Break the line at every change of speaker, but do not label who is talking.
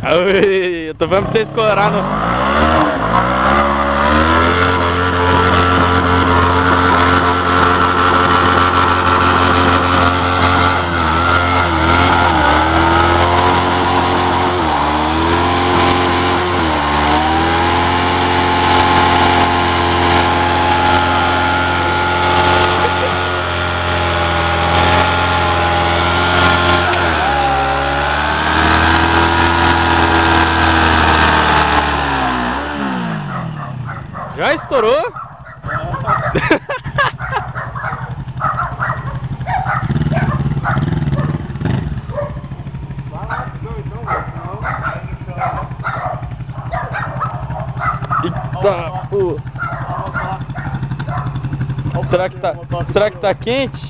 Eu tô vendo pra você escorar no... Já estourou? Eita, pô. Será que tá quente?